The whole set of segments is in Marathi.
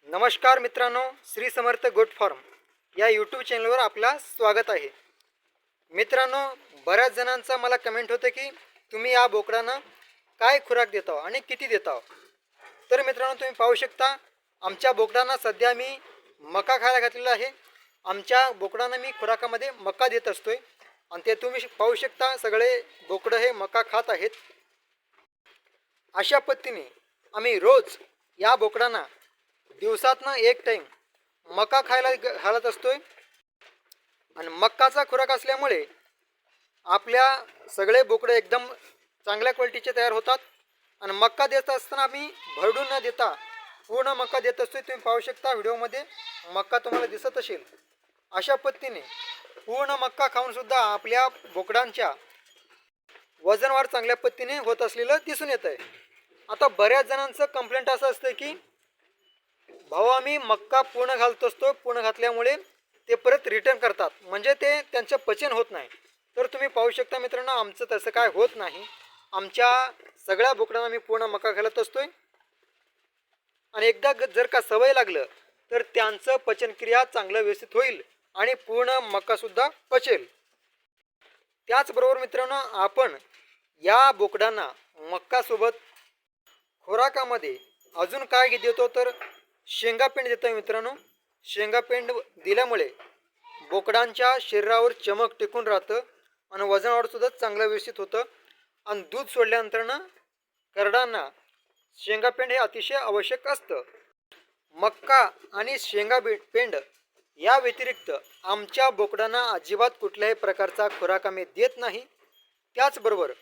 नमस्कार मित्रांनो, श्री समर्थ गोट फार्म या यूट्यूब चॅनलवर आपला स्वागत आहे. मित्रांनो, बऱ्याच जणांचा मला कमेंट होते की तुम्ही या बोकडांना काय खुराक देता आणि किती देता. तर मित्रांनो, तुम्ही पाहू शकता आमच्या बोकडांना सध्या मी मका खायला घातलेला आहे. आमच्या बोकडांना मी खुराकामध्ये मका देत असतोय आणि ते तुम्ही पाहू शकता सगळे बोकडं हे मका खात आहेत. अशा पद्धतीने आम्ही रोज या बोकडांना दिवसातनं एक टाइम मका खायला घालत असतोय आणि मक्काचा खुराक असल्यामुळे आपल्या सगळे बोकडे एकदम चांगल्या क्वालिटीचे तयार होतात. आणि मक्का देत असताना आम्ही भरडून न देता पूर्ण मक्का देत असतोय. तुम्ही पाहू शकता व्हिडिओमध्ये मक्का तुम्हाला दिसत असेल. अशा पद्धतीने पूर्ण मक्का खाऊन सुद्धा आपल्या बोकडांच्या वजनवाढ चांगल्या पद्धतीने होत असलेलं दिसून येत आहे. आता बऱ्याच जणांचं कंप्लेंट असं असतं की भाऊ आम्ही मक्का पूर्ण घालत असतो, पूर्ण घातल्यामुळे ते परत रिटर्न करतात, म्हणजे ते त्यांचं पचन होत नाही. तर तुम्ही पाहू शकता मित्रांनो, आमचं तसं काय होत नाही. आमच्या सगळ्या बोकडांना आम्ही पूर्ण मका घालत असतोय आणि एकदा जर का सवय लागलं तर त्यांचं पचनक्रिया चांगलं व्यवस्थित होईल आणि पूर्ण मकासुद्धा पचेल. त्याचबरोबर मित्रांनो, आपण या बोकडांना मक्कासोबत खुराकामध्ये अजून काय देतो तर शेंगापेंड देतो मित्रांनो. शेंगापेंड दिल्यामुळे बोकडांच्या शरीरावर चमक टिकून राहतं आणि वजनवाढसुद्धा चांगलं व्यवस्थित होतं. आणि दूध सोडल्यानंतरनं करडांना शेंगापेंड हे अतिशय आवश्यक असतं. मक्का आणि शेंगापेंड या व्यतिरिक्त आमच्या बोकडांना अजिबात कुठल्याही प्रकारचा खुराक आम्ही देत नाही. त्याचबरोबर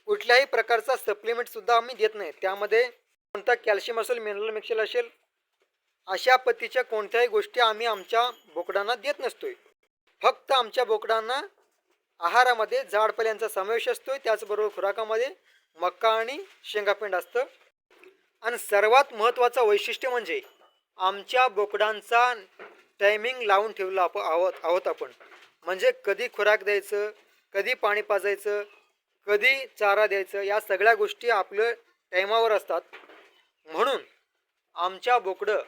कुठल्याही प्रकारचा सप्लिमेंटसुद्धा आम्ही देत नाही. त्यामध्ये कोणता कॅल्शियम असेल, मिनरल मिक्सर असेल, अशा पद्धतीच्या कोणत्याही गोष्टी आम्ही आमच्या बोकडांना देत नसतोय. फक्त आमच्या बोकडांना आहारामध्ये जाडपल्यांचा समावेश असतोय. त्याचबरोबर खुराकामध्ये मक्का आणि शेंगापेंड असतं. आणि सर्वात महत्त्वाचं वैशिष्ट्य म्हणजे आमच्या बोकडांचा टायमिंग लावून ठेवला आहोत आपण. म्हणजे कधी खुराक द्यायचं, कधी पाणी पाजायचं, कधी चारा द्यायचं, या सगळ्या गोष्टी आपलं टायमावर असतात. म्हणून आमच्या बोकडं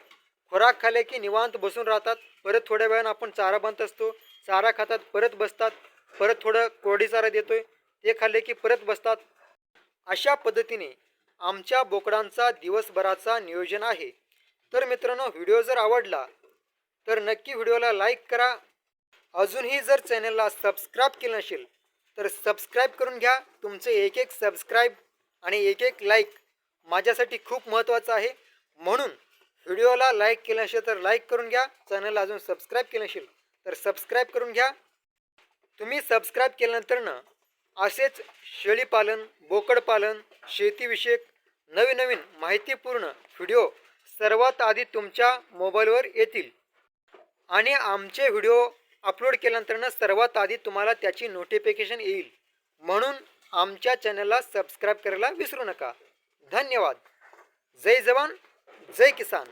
खुराक खाल्ले की निवांत बसून राहतात. परत थोड्या वेळानं आपण चारा बांधत असतो, चारा खातात, परत बसतात. परत थोडं कोरडी चारा देतोय, ते खाल्ले की परत बसतात. अशा पद्धतीने आमच्या बोकडांचा दिवसभराचा नियोजन आहे. तर मित्रांनो, व्हिडिओ जर आवडला तर नक्की व्हिडिओला लाईक करा. अजूनही जर चॅनलला सबस्क्राईब केलं नसेल तर सबस्क्राईब करून घ्या. तुमचे एक एक सबस्क्राईब आणि एक एक लाईक माझ्यासाठी खूप महत्त्वाचं आहे. म्हणून व्हिडिओला लाईक केलं नसेल तर लाईक करून घ्या. चॅनलला अजून सबस्क्राईब केलं नसेल तर सबस्क्राईब करून घ्या. तुम्ही सबस्क्राईब केल्यानंतरनं असेच शेळीपालन, बोकडपालन, शेतीविषयक नवीन नवीन माहितीपूर्ण व्हिडिओ सर्वात आधी तुमच्या मोबाईलवर येतील. आणि आमचे व्हिडिओ अपलोड केल्यानंतर सर्वात आधी तुम्हाला त्याची नोटिफिकेशन येईल. म्हणून आमच्या चॅनलला सबस्क्राईब करायला विसरू नका. धन्यवाद. जय जवान, जय किसान.